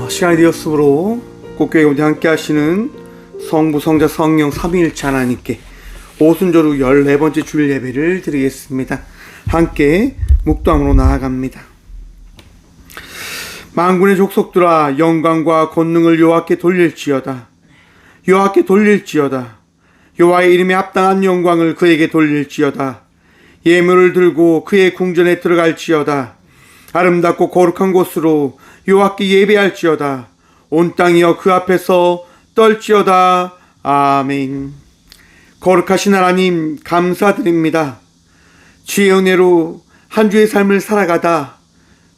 시간이 되었으므로 꽃교회 가운데 함께 하시는 성부, 성자, 성령 삼위일체 하나님께 오순절후 14번째 주일 예배를 드리겠습니다. 함께 묵도함으로 나아갑니다. 만군의 족속들아, 영광과 권능을 여호와께 돌릴지어다. 여호와께 돌릴지어다. 여호와의 이름에 합당한 영광을 그에게 돌릴지어다. 예물을 들고 그의 궁전에 들어갈지어다. 아름답고 거룩한 곳으로 여호와께 예배할지어다. 온 땅이여 그 앞에서 떨지어다. 아멘. 거룩하신 하나님 감사드립니다. 주의 은혜로 한 주의 삶을 살아가다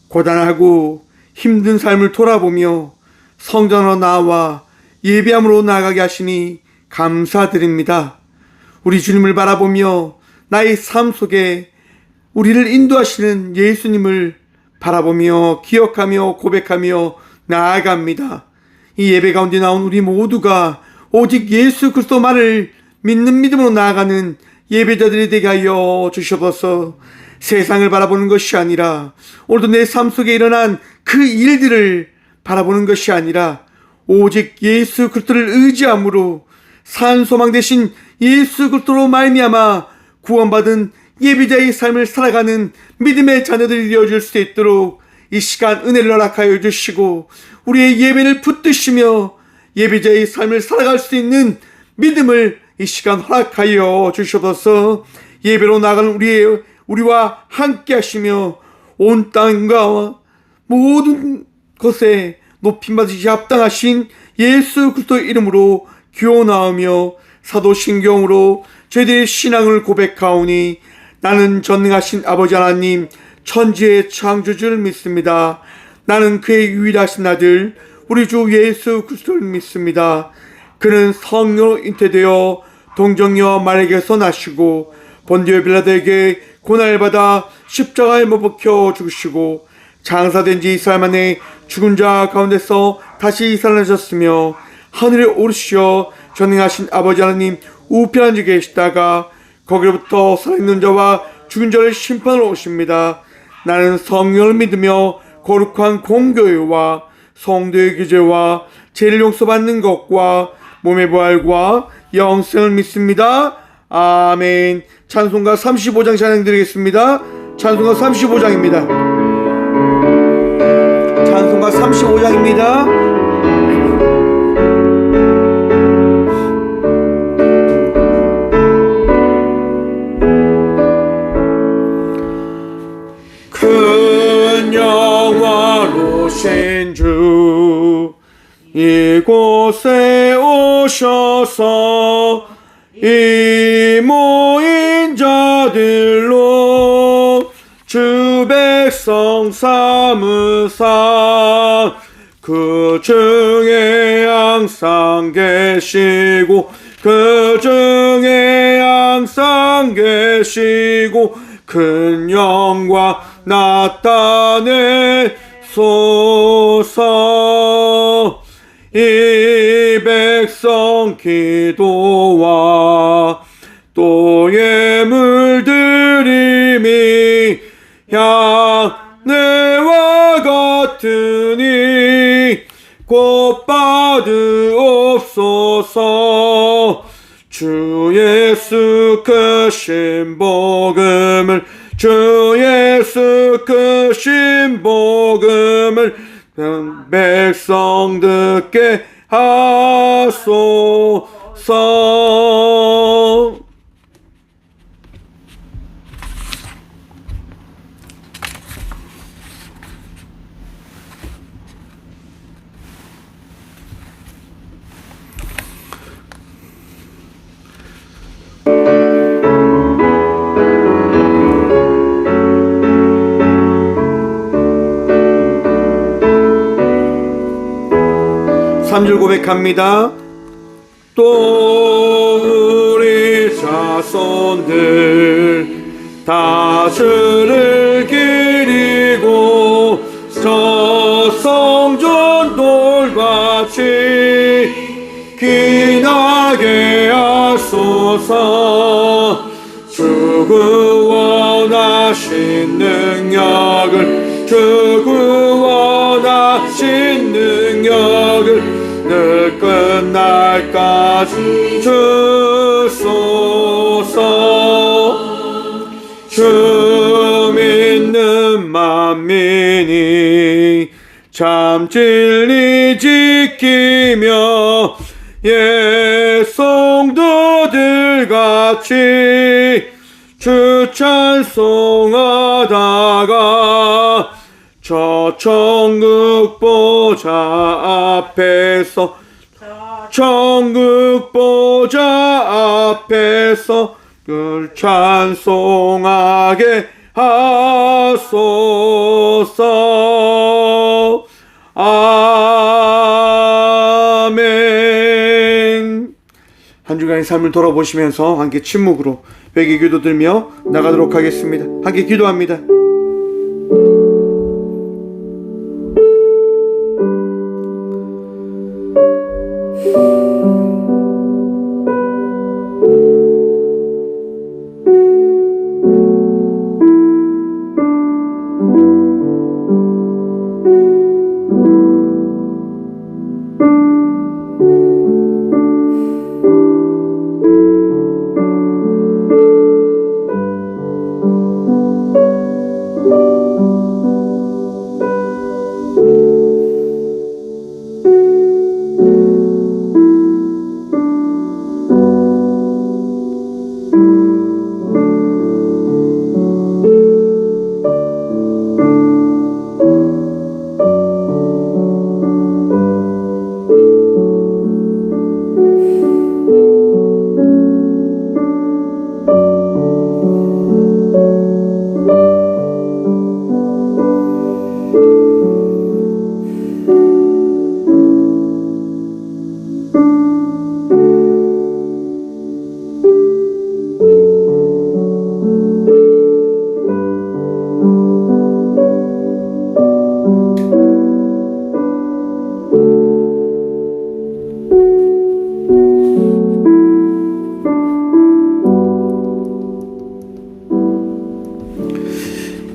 고단하고 힘든 삶을 돌아보며 성전으로 나와 예배함으로 나아가게 하시니 감사드립니다. 우리 주님을 바라보며 나의 삶 속에 우리를 인도하시는 예수님을 바라보며 기억하며 고백하며 나아갑니다. 이 예배 가운데 나온 우리 모두가 오직 예수 그리스도만을 믿는 믿음으로 나아가는 예배자들이 되게 하여 주시옵소서. 세상을 바라보는 것이 아니라 오늘도 내 삶 속에 일어난 그 일들을 바라보는 것이 아니라 오직 예수 그리스도를 의지함으로 산 소망 되신 예수 그리스도로 말미암아 구원받은 예배자의 삶을 살아가는 믿음의 자녀들이 되어줄 수 있도록 이 시간 은혜를 허락하여 주시고 우리의 예배를 붙드시며 예배자의 삶을 살아갈 수 있는 믿음을 이 시간 허락하여 주시옵소서. 예배로 나가는 우리와 함께 하시며 온 땅과 모든 것에 높임받으시 합당하신 예수 그리스도의 이름으로 기원하오며 사도신경으로 저희들의 신앙을 고백하오니 나는 전능하신 아버지 하나님 천지의 창조주를 믿습니다. 나는 그의 유일하신 아들 우리 주 예수 그리스도를 믿습니다. 그는 성령으로 잉태되어 동정녀 마리아에게서 나시고 본디오 빌라도에게 고난을 받아 십자가에 못 박혀 죽으시고 장사된 지 2살 만에 죽은 자 가운데서 다시 살아나셨으며 하늘에 오르시어 전능하신 아버지 하나님 우편 앉아 계시다가 거기로부터 살아있는 자와 죽은 자를 심판하러 오십니다. 나는 성령을 믿으며 거룩한 공교회와 성도의 규제와 죄를 용서받는 것과 몸의 부활과 영생을 믿습니다. 아멘. 찬송가 35장 찬양드리겠습니다. 찬송가 35장입니다. 찬송가 35장입니다. 큰 영화로신 주 이곳에 오셔서 이 모인 자들로 주 백성 삼으사 그 중에 항상 계시고 그 중에 항상 계시고 큰 영광 나타내소서. 이 백성 기도와 또 예물 드림이 향내와 같으니 곧 받으옵소서. 주 예수 크신 복음을 주 예수 크신 복음을 백성 듣게 하소서. 삼 절 고백합니다. 또 우리 자손들 다 주를 기리고 저 성전 돌같이 기나게 하소서. 주 구원하신 능력을 주 구원하신 능력을 주소서. 주 믿는 만민이 참 진리 지키며 옛 성도들 같이 주 찬송하다가 저 천국 보좌 앞에서 천국 보좌 앞에서 늘 찬송하게 하소서. 아멘. 한 주간의 삶을 돌아보시면서 함께 침묵으로 회개 기도 들며 나가도록 하겠습니다. 함께 기도합니다.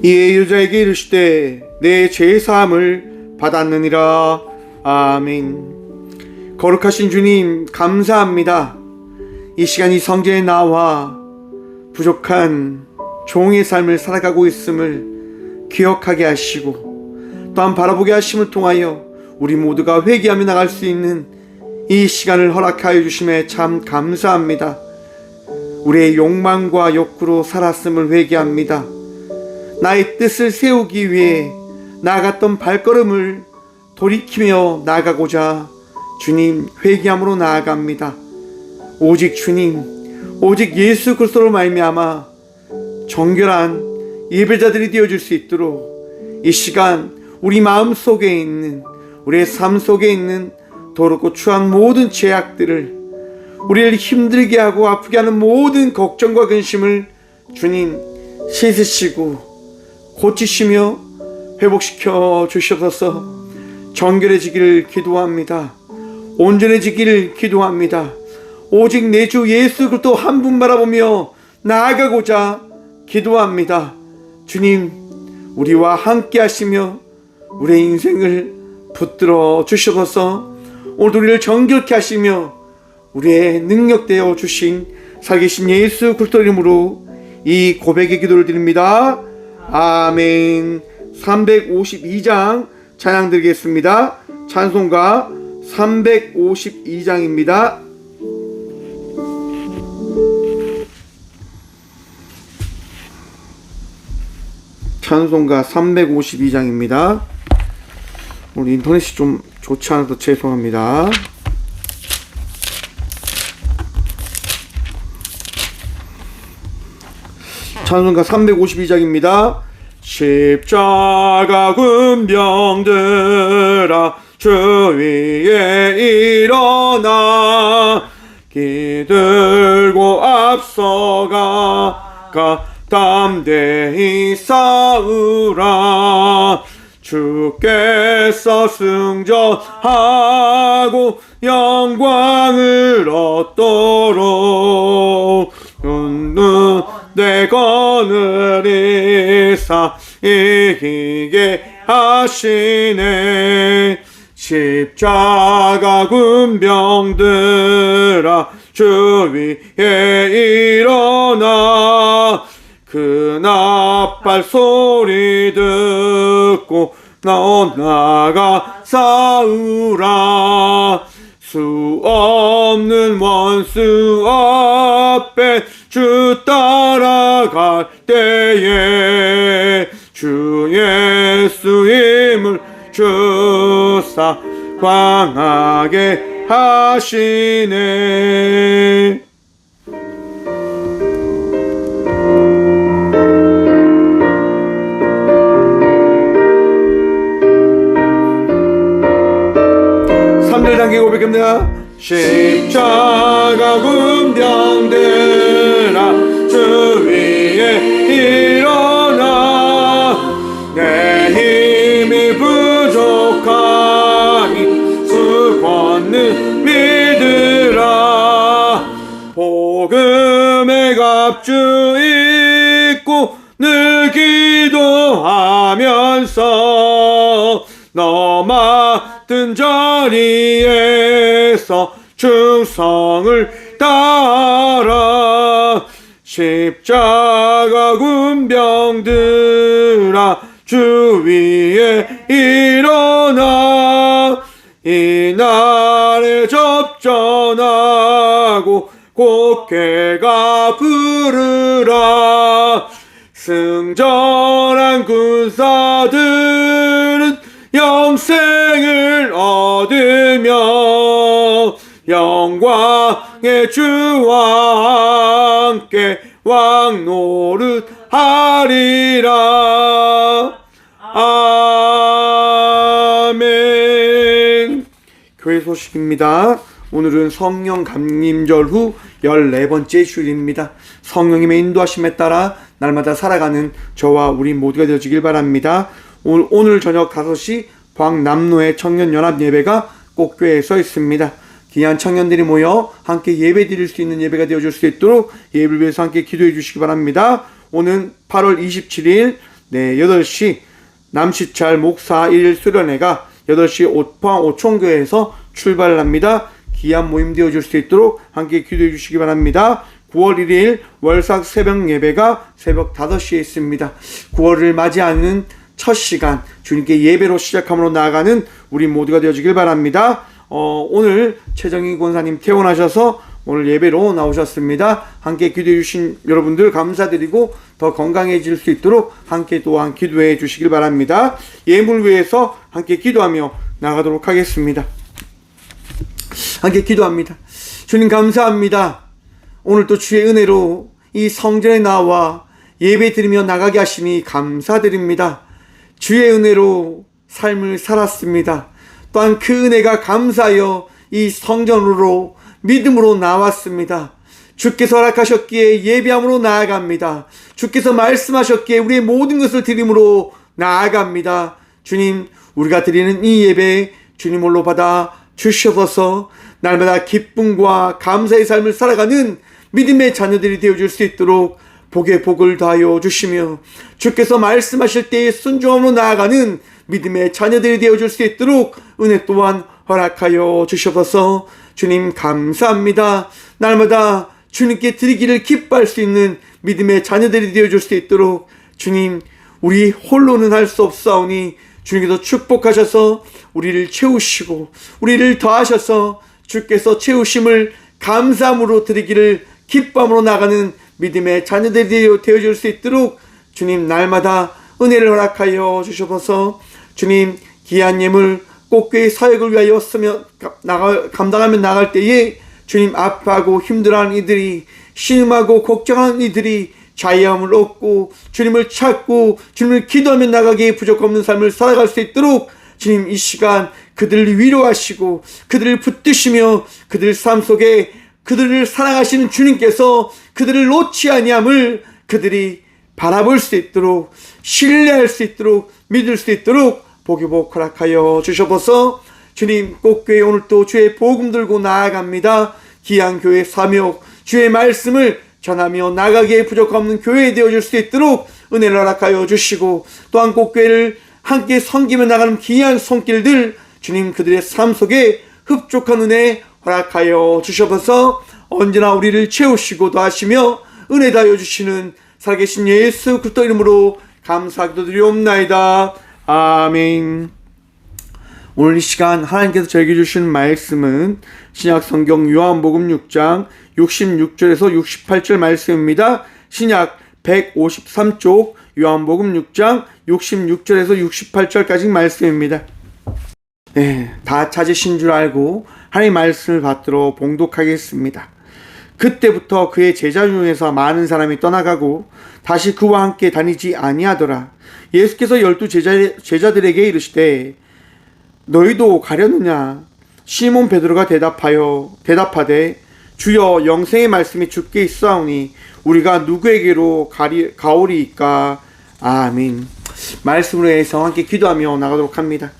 이에 유자에게 이르시되 내 죄사함을 받았느니라. 아멘. 거룩하신 주님 감사합니다. 이 시간 이 성전에 나와 부족한 종의 삶을 살아가고 있음을 기억하게 하시고 또한 바라보게 하심을 통하여 우리 모두가 회개하며 나갈 수 있는 이 시간을 허락하여 주심에 참 감사합니다. 우리의 욕망과 욕구로 살았음을 회개합니다. 나의 뜻을 세우기 위해 나아갔던 발걸음을 돌이키며 나아가고자 주님 회개함으로 나아갑니다. 오직 주님, 오직 예수 그리스도로 말미암아 정결한 예배자들이 되어줄 수 있도록 이 시간 우리 마음 속에 있는, 우리의 삶 속에 있는 더럽고 추한 모든 죄악들을, 우리를 힘들게 하고 아프게 하는 모든 걱정과 근심을 주님 씻으시고 고치시며 회복시켜 주셔서 정결해지기를 기도합니다. 온전해지기를 기도합니다. 오직 내 주 예수 그리스도 한 분 바라보며 나아가고자 기도합니다. 주님, 우리와 함께 하시며 우리의 인생을 붙들어 주셔서 오늘 우리를 정결케 하시며 우리의 능력되어 주신 살아계신 예수 그리스도 이름으로 이 고백의 기도를 드립니다. 아멘. 352장 찬양 드리겠습니다. 찬송가 352장입니다. 찬송가 352장입니다. 오늘 인터넷이 좀 좋지 않아서 죄송합니다. 찬송가 352장입니다. 십자가 군병들아 주 위에 일어나 기들고 앞서가 담대히 싸우라. 주께서 승전하고 영광을 얻도록 내 거느리사 이기게 하시네. 십자가 군병들아 주 위에 일어나 그 나팔 소리 듣고 나가 싸우라 수 없는 원수 앞에 주 따라갈 때에 주 예수 힘을 주사 광하게 하시네. 단계 고백합니다. 십자가 군병들아 주 위에 일어나 내 힘이 부족하니 주 권능 믿으라 복음의 갑주 입고 늘 기도하면서 너 맡은 자리에서 충성을 다하라 십자가 군병들아 주 위에 일어나 이날에 접전하고 곡해가 부르라 승전한 군사들은 영생을 얻으며 영광의 주와 함께 왕노릇 하리라. 아멘. 교회 소식입니다. 오늘은 성령 감림절 후 14번째 주일입니다. 성령님의 인도하심에 따라 날마다 살아가는 저와 우리 모두가 되어지길 바랍니다. 오늘 저녁 5시 광남로의 청년연합 예배가 꽃교회에서 있습니다. 귀한 청년들이 모여 함께 예배 드릴 수 있는 예배가 되어줄 수 있도록 예배를 위해서 함께 기도해 주시기 바랍니다. 오는 8월 27일 8시 남시찰 목사 1일 수련회가 8시 포항 오총교회에서 출발을 합니다. 귀한 모임 되어줄 수 있도록 함께 기도해 주시기 바랍니다. 9월 1일 월삭 새벽 예배가 새벽 5시에 있습니다. 9월을 맞이하는 첫 시간 주님께 예배로 시작함으로 나아가는 우리 모두가 되어주길 바랍니다. 오늘 최정희 권사님 퇴원하셔서 오늘 예배로 나오셨습니다. 함께 기도해 주신 여러분들 감사드리고 더 건강해질 수 있도록 함께 또한 기도해 주시길 바랍니다. 예물 위해서 함께 기도하며 나가도록 하겠습니다. 함께 기도합니다. 주님 감사합니다. 오늘 또 주의 은혜로 이 성전에 나와 예배 드리며 나가게 하시니 감사드립니다. 주의 은혜로 삶을 살았습니다. 또한 그 은혜가 감사하여 이 성전으로 믿음으로 나왔습니다. 주께서 허락하셨기에 예배함으로 나아갑니다. 주께서 말씀하셨기에 우리의 모든 것을 드림으로 나아갑니다. 주님, 우리가 드리는 이 예배 주님 홀로 받아 주셔서 날마다 기쁨과 감사의 삶을 살아가는 믿음의 자녀들이 되어줄 수 있도록 복에 복을 더하여 주시며 주께서 말씀하실 때에 순종함으로 나아가는 믿음의 자녀들이 되어줄 수 있도록 은혜 또한 허락하여 주셔서 주님 감사합니다. 날마다 주님께 드리기를 기뻐할 수 있는 믿음의 자녀들이 되어줄 수 있도록 주님, 우리 홀로는 할 수 없사오니 주님께서 축복하셔서 우리를 채우시고 우리를 더하셔서 주께서 채우심을 감사함으로 드리기를 기쁨으로 나가는 믿음의 자녀들이 되어줄 수 있도록 주님 날마다 은혜를 허락하여 주셔서 주님 귀한 예물 꽃교회 사역을 위하여 감당하며 나갈 때에 주님 아파하고 힘들어하는 이들이 신음하고 걱정하는 이들이 자유함을 얻고 주님을 찾고 주님을 기도하며 나가기에 부족 없는 삶을 살아갈 수 있도록 주님 이 시간 그들을 위로하시고 그들을 붙드시며 그들 삶 속에 그들을 사랑하시는 주님께서 그들을 놓지 아니함을 그들이 바라볼 수 있도록 신뢰할 수 있도록 믿을 수 있도록 복이 복 허락하여 주셔서 주님 꽃교회 오늘 또 주의 복음 들고 나아갑니다. 귀한 교회 사역 주의 말씀을 전하며 나가기에 부족 없는 교회 되어줄 수 있도록 은혜를 허락하여 주시고 또한 꽃교회를 함께 섬기며 나가는 귀한 손길들 주님 그들의 삶 속에 흡족한 은혜 허락하여 주셔서 언제나 우리를 채우시고 도하시며 은혜 다여 주시는 살아계신 예수 그리스도 이름으로 감사하기도 드리옵나이다. 아멘. 오늘 이 시간 하나님께서 저에게 주신 말씀은 신약 성경 요한복음 6장 66절에서 68절 말씀입니다. 신약 153쪽 요한복음 6장 66절에서 68절까지 말씀입니다. 네, 다 찾으신 줄 알고 하나님의 말씀을 받들어 봉독하겠습니다. 그때부터 그의 제자 중에서 많은 사람이 떠나가고 다시 그와 함께 다니지 아니하더라. 예수께서 12 제자들에게 이르시되 너희도 가려느냐? 시몬 베드로가 대답하되 주여 영생의 말씀이 주께 있사오니 우리가 누구에게로 가오리이까? 아멘. 말씀으로 해서 함께 기도하며 나가도록 합니다.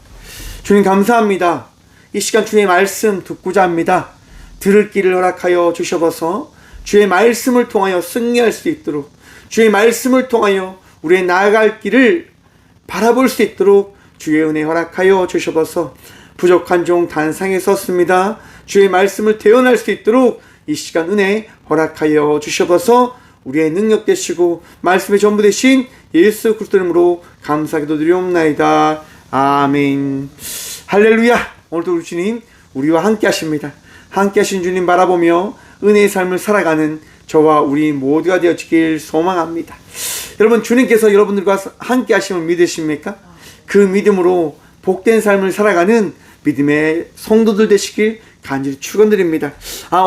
주님 감사합니다. 이 시간 주의 말씀 듣고자 합니다. 들을 길을 허락하여 주셔서 주의 말씀을 통하여 승리할 수 있도록, 주의 말씀을 통하여 우리의 나아갈 길을 바라볼 수 있도록 주의 은혜 허락하여 주셔서 부족한 종 단상에 섰습니다. 주의 말씀을 대언할 수 있도록 이 시간 은혜 허락하여 주셔서 우리의 능력 되시고 말씀의 전부 되신 예수 그리스도 이름으로 감사기도 드리옵나이다. 아멘. 할렐루야. 오늘도 우리 주님 우리와 함께 하십니다. 함께 하신 주님 바라보며 은혜의 삶을 살아가는 저와 우리 모두가 되어지길 소망합니다. 여러분, 주님께서 여러분들과 함께 하심을 믿으십니까? 그 믿음으로 복된 삶을 살아가는 믿음의 성도들 되시길 간절히 축원드립니다.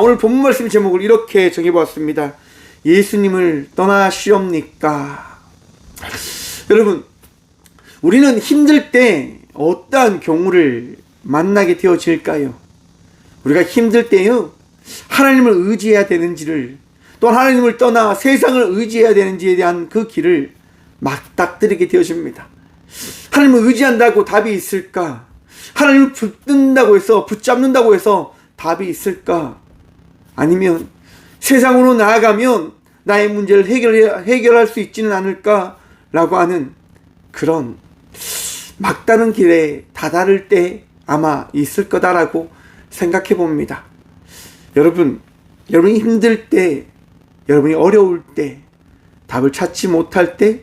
오늘 본문 말씀 제목을 이렇게 정해보았습니다. 예수님을 떠나시옵니까? 여러분, 우리는 힘들 때 어떠한 경우를 만나게 되어질까요? 우리가 힘들 때요, 하나님을 의지해야 되는지를, 또 하나님을 떠나 세상을 의지해야 되는지에 대한 그 길을 맞닥뜨리게 되어집니다. 하나님을 의지한다고 답이 있을까? 하나님을 붙잡는다고 해서 답이 있을까? 아니면 세상으로 나아가면 나의 문제를 해결할 수 있지는 않을까라고 하는 그런 막다른 길에 다다를 때 아마 있을 거다라고 생각해 봅니다. 여러분이 힘들 때, 여러분이 어려울 때, 답을 찾지 못할 때,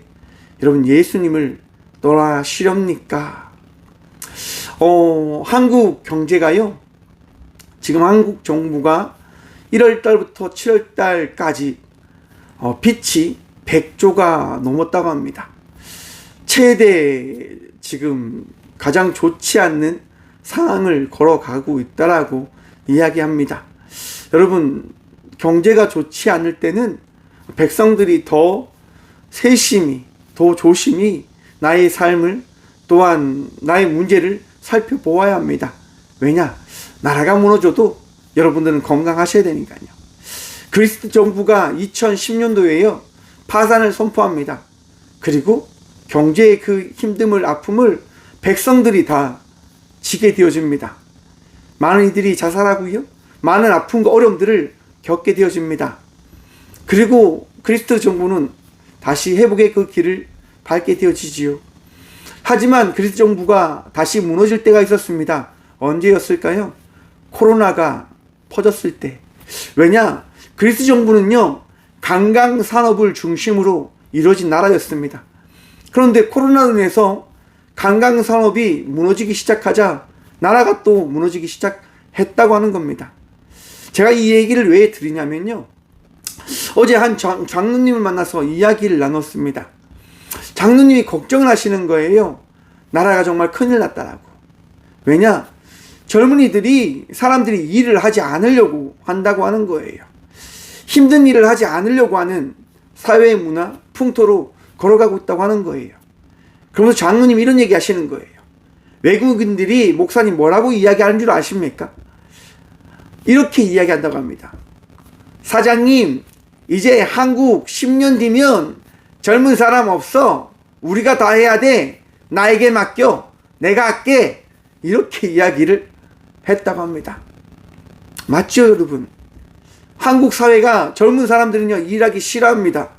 여러분 예수님을 떠나시렵니까? 한국 경제가요, 지금 한국 정부가 1월달부터 7월달까지 빚이 100조가 넘었다고 합니다. 최대 지금 가장 좋지 않는 상황을 걸어가고 있다라고 이야기합니다. 여러분, 경제가 좋지 않을 때는 백성들이 더 세심히, 더 조심히 나의 삶을, 또한 나의 문제를 살펴보아야 합니다. 왜냐? 나라가 무너져도 여러분들은 건강하셔야 되니까요. 그리스 정부가 2010년도에요 파산을 선포합니다. 그리고 경제의 그 힘듦을, 아픔을 백성들이 다 지게 되어집니다. 많은 이들이 자살하고요, 많은 아픔과 어려움들을 겪게 되어집니다. 그리고 그리스도 정부는 다시 회복의 그 길을 밟게 되어지지요. 하지만 그리스도 정부가 다시 무너질 때가 있었습니다. 언제였을까요? 코로나가 퍼졌을 때. 왜냐? 그리스도 정부는요, 관광산업을 중심으로 이루어진 나라였습니다. 그런데 코로나로 인해서 관광산업이 무너지기 시작하자 나라가 또 무너지기 시작했다고 하는 겁니다. 제가 이 얘기를 왜 드리냐면요, 어제 한 장로님을 만나서 이야기를 나눴습니다. 장로님이 걱정을 하시는 거예요. 나라가 정말 큰일 났다라고. 왜냐? 젊은이들이, 사람들이 일을 하지 않으려고 한다고 하는 거예요. 힘든 일을 하지 않으려고 하는 사회의 문화, 풍토로 걸어가고 있다고 하는 거예요. 그러면서 장로님이 이런 얘기 하시는 거예요. 외국인들이 목사님 뭐라고 이야기하는 줄 아십니까? 이렇게 이야기한다고 합니다. 사장님, 이제 한국 10년 뒤면 젊은 사람 없어. 우리가 다 해야 돼. 나에게 맡겨. 내가 할게. 이렇게 이야기를 했다고 합니다. 맞죠, 여러분? 한국 사회가 젊은 사람들은요, 일하기 싫어합니다.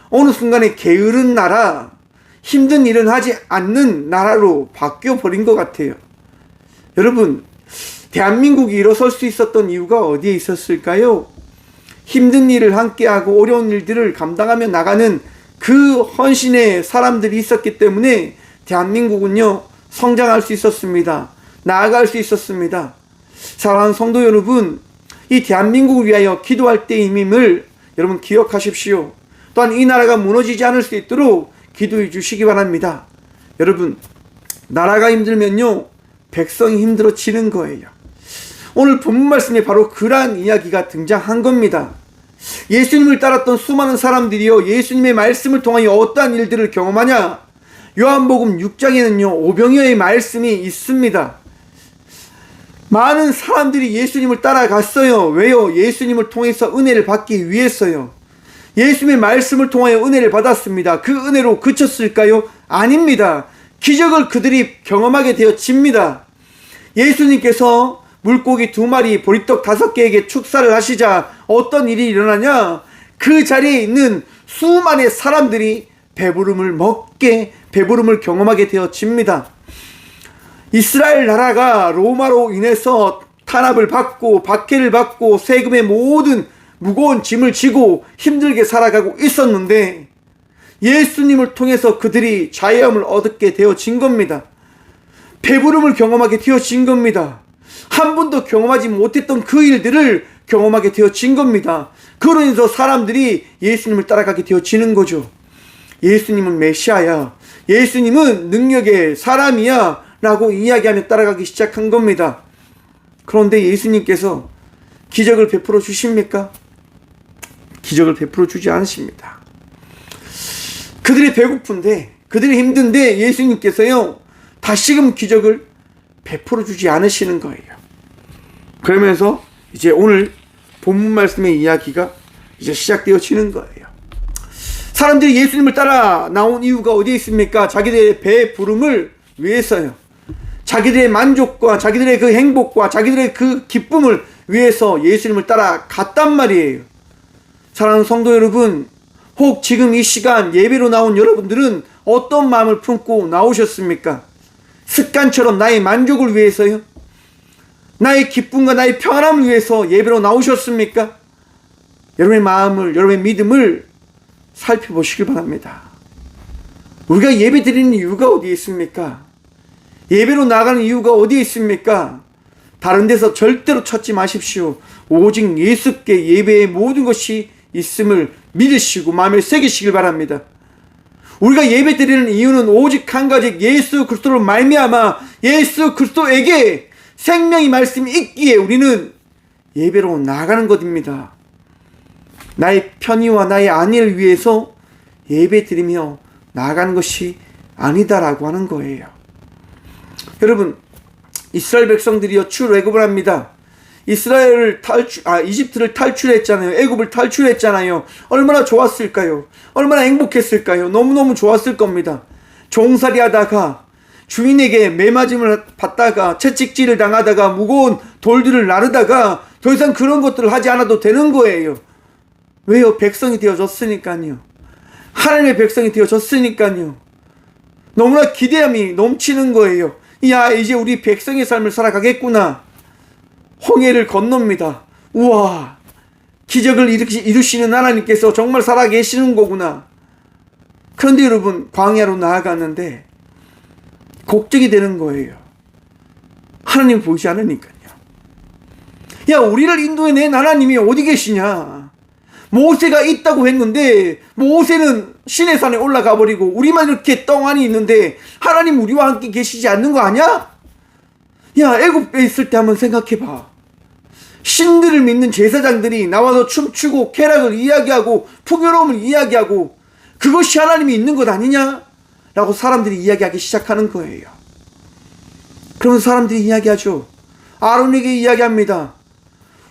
어느 순간에 게으른 나라, 힘든 일은 하지 않는 나라로 바뀌어 버린 것 같아요. 여러분, 대한민국이 일어설 수 있었던 이유가 어디에 있었을까요? 힘든 일을 함께하고 어려운 일들을 감당하며 나가는 그 헌신의 사람들이 있었기 때문에 대한민국은요, 성장할 수 있었습니다. 나아갈 수 있었습니다. 사랑하는 성도 여러분, 이 대한민국을 위하여 기도할 때임임을 여러분 기억하십시오. 또한 이 나라가 무너지지 않을 수 있도록 기도해 주시기 바랍니다. 여러분, 나라가 힘들면요, 백성이 힘들어지는 거예요. 오늘 본문 말씀에 바로 그러한 이야기가 등장한 겁니다. 예수님을 따랐던 수많은 사람들이요, 예수님의 말씀을 통하여 어떠한 일들을 경험하냐? 요한복음 6장에는요, 오병이어의 말씀이 있습니다. 많은 사람들이 예수님을 따라갔어요. 왜요? 예수님을 통해서 은혜를 받기 위해서요. 예수님의 말씀을 통하여 은혜를 받았습니다. 그 은혜로 그쳤을까요? 아닙니다. 기적을 그들이 경험하게 되어집니다. 예수님께서 물고기 2마리, 보리떡 5개에게 축사를 하시자 어떤 일이 일어나냐? 그 자리에 있는 수많은 사람들이 배부름을 경험하게 되어집니다. 이스라엘 나라가 로마로 인해서 탄압을 받고 박해를 받고 세금의 모든 무거운 짐을 지고 힘들게 살아가고 있었는데 예수님을 통해서 그들이 자유함을 얻게 되어진 겁니다. 배부름을 경험하게 되어진 겁니다. 한 번도 경험하지 못했던 그 일들을 경험하게 되어진 겁니다. 그로 인해서 사람들이 예수님을 따라가게 되어지는 거죠. 예수님은 메시아야, 예수님은 능력의 사람이야 라고 이야기하며 따라가기 시작한 겁니다. 그런데 예수님께서 기적을 베풀어 주십니까? 기적을 베풀어 주지 않으십니다. 그들이 배고픈데, 그들이 힘든데 예수님께서요, 다시금 기적을 베풀어 주지 않으시는 거예요. 그러면서 이제 오늘 본문 말씀의 이야기가 이제 시작되어지는 거예요. 사람들이 예수님을 따라 나온 이유가 어디에 있습니까? 자기들의 배부름을 위해서요. 자기들의 만족과 자기들의 그 행복과 자기들의 그 기쁨을 위해서 예수님을 따라 갔단 말이에요. 사랑하는 성도 여러분, 혹 지금 이 시간 예배로 나온 여러분들은 어떤 마음을 품고 나오셨습니까? 습관처럼 나의 만족을 위해서요? 나의 기쁨과 나의 평안함을 위해서 예배로 나오셨습니까? 여러분의 마음을, 여러분의 믿음을 살펴보시길 바랍니다. 우리가 예배 드리는 이유가 어디에 있습니까? 예배로 나가는 이유가 어디에 있습니까? 다른 데서 절대로 찾지 마십시오. 오직 예수께 예배의 모든 것이 있음을 믿으시고 마음에 새기시길 바랍니다. 우리가 예배 드리는 이유는 오직 한 가지, 예수 그리스도로 말미암아 예수 그리스도에게 생명의 말씀이 있기에 우리는 예배로 나가는 것입니다. 나의 편의와 나의 안위를 위해서 예배 드리며 나가는 것이 아니다라고 하는 거예요. 여러분, 이스라엘 백성들이요, 출애굽을 합니다. 이집트를 탈출했잖아요. 애굽을 탈출했잖아요. 얼마나 좋았을까요? 얼마나 행복했을까요? 너무너무 좋았을 겁니다. 종살이 하다가 주인에게 매맞음을 받다가 채찍질을 당하다가 무거운 돌들을 나르다가 더 이상 그런 것들을 하지 않아도 되는 거예요. 왜요? 백성이 되어졌으니까요. 하나님의 백성이 되어졌으니까요. 너무나 기대함이 넘치는 거예요. 야, 이제 우리 백성의 삶을 살아가겠구나. 홍해를 건넙니다. 우와, 기적을 이루시는 하나님께서 정말 살아계시는 거구나. 그런데 여러분, 광야로 나아가는데 걱정이 되는 거예요. 하나님 보이지 않으니까요. 야, 우리를 인도해낸 하나님이 어디 계시냐? 모세가 있다고 했는데 모세는 시내산에 올라가 버리고 우리만 이렇게 덩하니 있는데 하나님 우리와 함께 계시지 않는 거 아니야? 야, 애굽에 있을 때 한번 생각해봐. 신들을 믿는 제사장들이 나와서 춤추고 쾌락을 이야기하고 풍요로움을 이야기하고 그것이 하나님이 있는 것 아니냐? 라고 사람들이 이야기하기 시작하는 거예요. 그러면서 사람들이 이야기하죠. 아론에게 이야기합니다.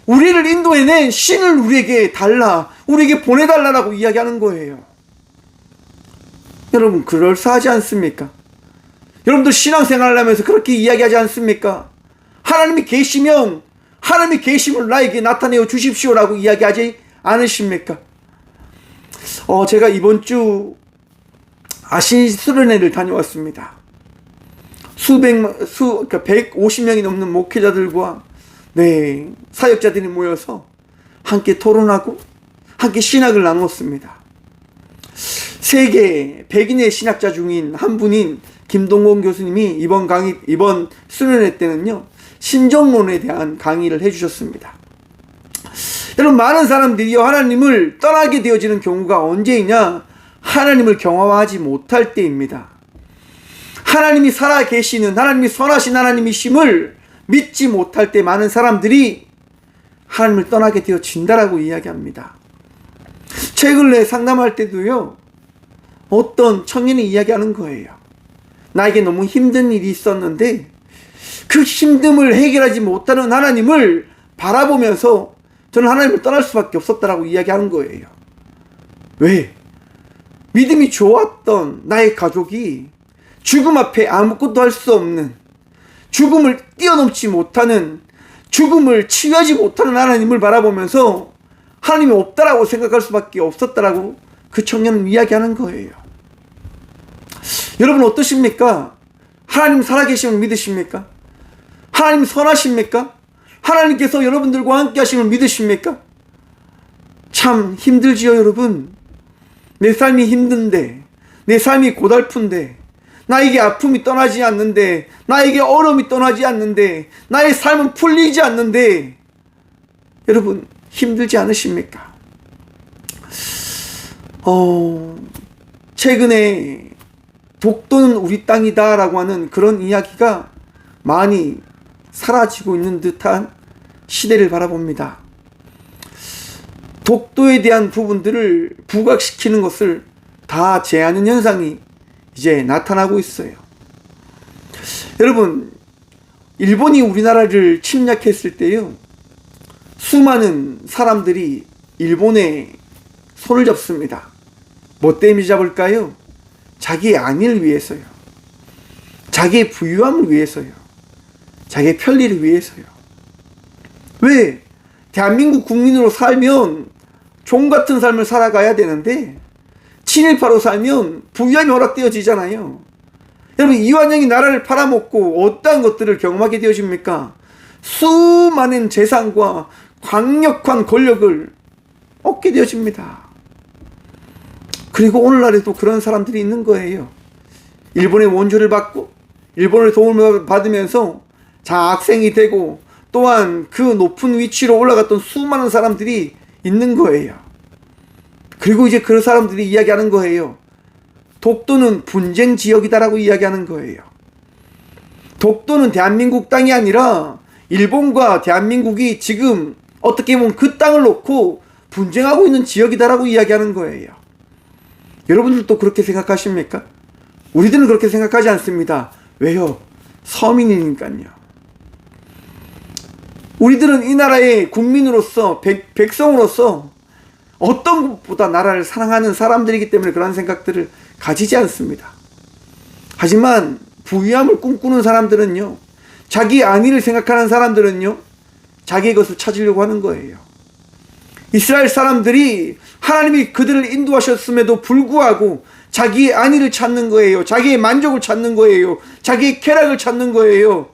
우리를 인도해낸 신을 우리에게 달라, 우리에게 보내달라고 이야기하는 거예요. 여러분, 그럴싸하지 않습니까? 여러분들 신앙생활을 하면서 그렇게 이야기하지 않습니까? 하나님이 계시면 하나님이 계심을 나에게 나타내어 주십시오라고 이야기하지 않으십니까? 제가 이번 주 아신 수련회를 다녀왔습니다. 그러니까 150명이 넘는 목회자들과 사역자들이 모여서 함께 토론하고 함께 신학을 나누었습니다. 세계 백인의 신학자 중인 한 분인 김동건 교수님이 이번 수련회 때는요, 신정론에 대한 강의를 해주셨습니다. 여러분, 많은 사람들이 하나님을 떠나게 되어지는 경우가 언제이냐? 하나님을 경험하지 못할 때입니다. 하나님이 살아계시는, 하나님이 선하신 하나님이심을 믿지 못할 때 많은 사람들이 하나님을 떠나게 되어진다라고 이야기합니다. 최근 내 상담할 때도요, 어떤 청년이 이야기하는 거예요. 나에게 너무 힘든 일이 있었는데 그 힘듦을 해결하지 못하는 하나님을 바라보면서 저는 하나님을 떠날 수밖에 없었다라고 이야기하는 거예요. 왜? 믿음이 좋았던 나의 가족이 죽음 앞에 아무것도 할 수 없는, 죽음을 뛰어넘지 못하는, 죽음을 치유하지 못하는 하나님을 바라보면서 하나님이 없다라고 생각할 수밖에 없었다라고 그 청년은 이야기하는 거예요. 여러분 어떠십니까? 하나님 살아계심을 믿으십니까? 하나님 선하십니까? 하나님께서 여러분들과 함께 하심을 믿으십니까? 참 힘들지요, 여러분. 내 삶이 힘든데, 내 삶이 고달픈데, 나에게 아픔이 떠나지 않는데, 나에게 어려움이 떠나지 않는데, 나의 삶은 풀리지 않는데, 여러분 힘들지 않으십니까? 최근에 독도는 우리 땅이다 라고 하는 그런 이야기가 많이 사라지고 있는 듯한 시대를 바라봅니다. 독도에 대한 부분들을 부각시키는 것을 다 제하는 현상이 이제 나타나고 있어요. 여러분, 일본이 우리나라를 침략했을 때요, 수많은 사람들이 일본에 손을 잡습니다. 뭐 때문에 잡을까요? 자기의 안위를 위해서요. 자기의 부유함을 위해서요. 자기의 편리를 위해서요. 왜? 대한민국 국민으로 살면 종 같은 삶을 살아가야 되는데 친일파로 살면 부유함이 허락되어지잖아요. 여러분, 이완영이 나라를 팔아먹고 어떠한 것들을 경험하게 되어집니까? 수많은 재산과 강력한 권력을 얻게 되어집니다. 그리고 오늘날에도 그런 사람들이 있는 거예요. 일본의 원조를 받고 일본의 도움을 받으면서 장학생이 되고 또한 그 높은 위치로 올라갔던 수많은 사람들이 있는 거예요. 그리고 이제 그런 사람들이 이야기하는 거예요. 독도는 분쟁 지역이다라고 이야기하는 거예요. 독도는 대한민국 땅이 아니라 일본과 대한민국이 지금 어떻게 보면 그 땅을 놓고 분쟁하고 있는 지역이다라고 이야기하는 거예요. 여러분들도 그렇게 생각하십니까? 우리들은 그렇게 생각하지 않습니다. 왜요? 서민이니까요. 우리들은 이 나라의 국민으로서 백성으로서 어떤 것보다 나라를 사랑하는 사람들이기 때문에 그런 생각들을 가지지 않습니다. 하지만 부유함을 꿈꾸는 사람들은요, 자기 안위를 생각하는 사람들은요, 자기의 것을 찾으려고 하는 거예요. 이스라엘 사람들이 하나님이 그들을 인도하셨음에도 불구하고 자기의 안위를 찾는 거예요. 자기의 만족을 찾는 거예요. 자기의 쾌락을 찾는 거예요.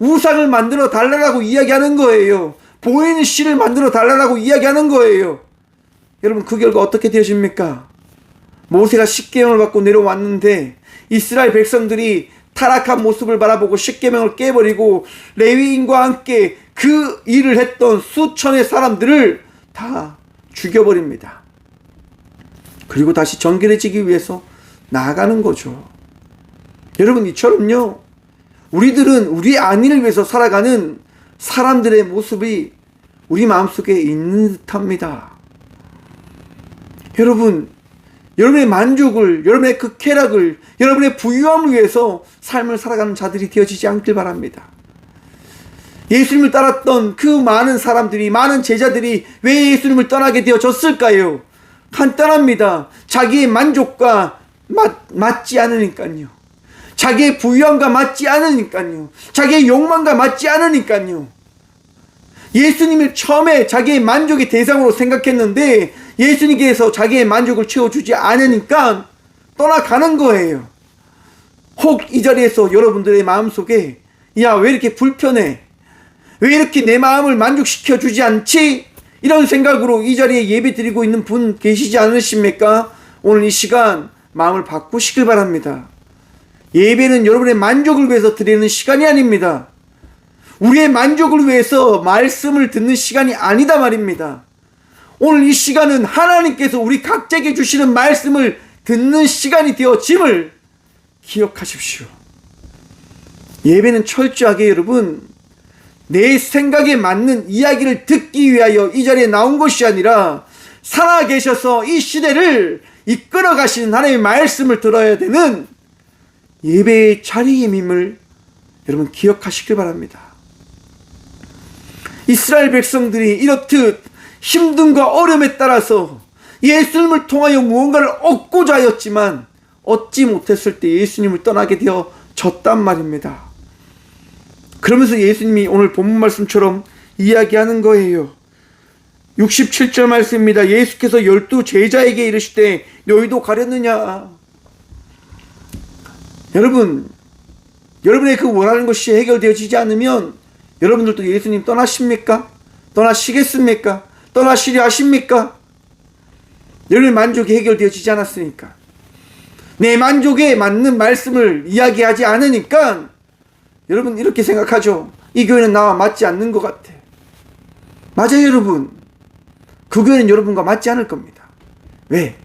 우상을 만들어 달라고 이야기하는 거예요. 보이는 씨를 만들어 달라고 이야기하는 거예요. 여러분, 그 결과 어떻게 되십니까? 모세가 십계명을 받고 내려왔는데 이스라엘 백성들이 타락한 모습을 바라보고 십계명을 깨버리고 레위인과 함께 그 일을 했던 수천의 사람들을 다 죽여버립니다. 그리고 다시 정결해지기 위해서 나아가는 거죠. 여러분, 이처럼요, 우리들은 우리 안위를 위해서 살아가는 사람들의 모습이 우리 마음속에 있는 듯합니다. 여러분, 여러분의 만족을, 여러분의 그 쾌락을, 여러분의 부유함을 위해서 삶을 살아가는 자들이 되어지지 않길 바랍니다. 예수님을 따랐던 그 많은 사람들이, 많은 제자들이 왜 예수님을 떠나게 되어졌을까요? 간단합니다. 자기의 만족과 맞지 않으니까요. 자기의 부유함과 맞지 않으니까요. 자기의 욕망과 맞지 않으니까요. 예수님을 처음에 자기의 만족의 대상으로 생각했는데 예수님께서 자기의 만족을 채워주지 않으니까 떠나가는 거예요. 혹 이 자리에서 여러분들의 마음속에 야, 왜 이렇게 불편해? 왜 이렇게 내 마음을 만족시켜 주지 않지? 이런 생각으로 이 자리에 예배 드리고 있는 분 계시지 않으십니까? 오늘 이 시간 마음을 바꾸시길 바랍니다. 예배는 여러분의 만족을 위해서 드리는 시간이 아닙니다. 우리의 만족을 위해서 말씀을 듣는 시간이 아니다 말입니다. 오늘 이 시간은 하나님께서 우리 각자에게 주시는 말씀을 듣는 시간이 되어짐을 기억하십시오. 예배는 철저하게 여러분, 내 생각에 맞는 이야기를 듣기 위하여 이 자리에 나온 것이 아니라 살아계셔서 이 시대를 이끌어 가시는 하나님의 말씀을 들어야 되는 예배의 자리임을 여러분 기억하시길 바랍니다. 이스라엘 백성들이 이렇듯 힘듦과 어려움에 따라서 예수님을 통하여 무언가를 얻고자 하였지만 얻지 못했을 때 예수님을 떠나게 되어졌단 말입니다. 그러면서 예수님이 오늘 본문 말씀처럼 이야기하는 거예요. 67절 말씀입니다. 예수께서 12 제자에게 이르시되 너희도 가렸느냐. 여러분, 여러분의 그 원하는 것이 해결되어지지 않으면 여러분들도 예수님 떠나십니까? 떠나시겠습니까? 떠나시려 하십니까? 여러분의 만족이 해결되어지지 않았으니까, 내 만족에 맞는 말씀을 이야기하지 않으니까 여러분 이렇게 생각하죠. 이 교회는 나와 맞지 않는 것 같아. 맞아요 여러분. 그 교회는 여러분과 맞지 않을 겁니다. 왜?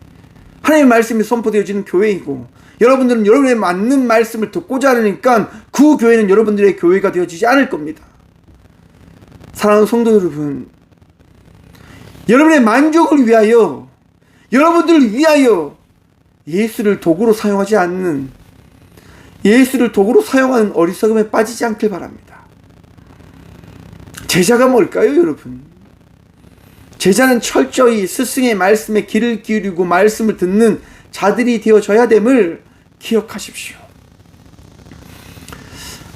하나님의 말씀이 선포되어지는 교회이고 여러분들은 여러분의 맞는 말씀을 듣고자 하니까 그 교회는 여러분들의 교회가 되어지지 않을 겁니다. 사랑하는 성도 여러분, 여러분의 만족을 위하여, 여러분들을 위하여 예수를 도구로 사용하지 않는, 예수를 도구로 사용하는 어리석음에 빠지지 않길 바랍니다. 제자가 뭘까요 여러분? 제자는 철저히 스승의 말씀에 귀를 기울이고 말씀을 듣는 자들이 되어져야 됨을 기억하십시오.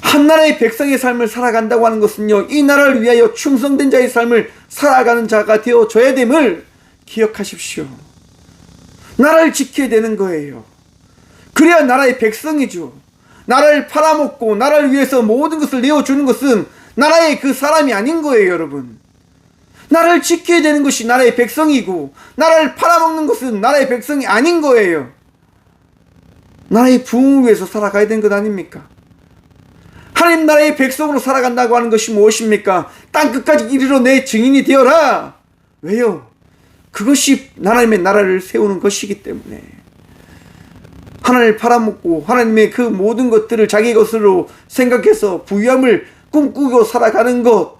한 나라의 백성의 삶을 살아간다고 하는 것은요, 이 나라를 위하여 충성된 자의 삶을 살아가는 자가 되어져야 됨을 기억하십시오. 나라를 지켜야 되는 거예요. 그래야 나라의 백성이죠. 나라를 팔아먹고 나라를 위해서 모든 것을 내어주는 것은 나라의 그 사람이 아닌 거예요 여러분. 나라를 지켜야 되는 것이 나라의 백성이고 나라를 팔아먹는 것은 나라의 백성이 아닌 거예요. 나라의 부흥을 위해서 살아가야 되는 것 아닙니까? 하나님 나라의 백성으로 살아간다고 하는 것이 무엇입니까? 땅끝까지 이르러 내 증인이 되어라. 왜요? 그것이 하나님의 나라를 세우는 것이기 때문에. 하나님을 팔아먹고 하나님의 그 모든 것들을 자기 것으로 생각해서 부유함을 꿈꾸고 살아가는 것.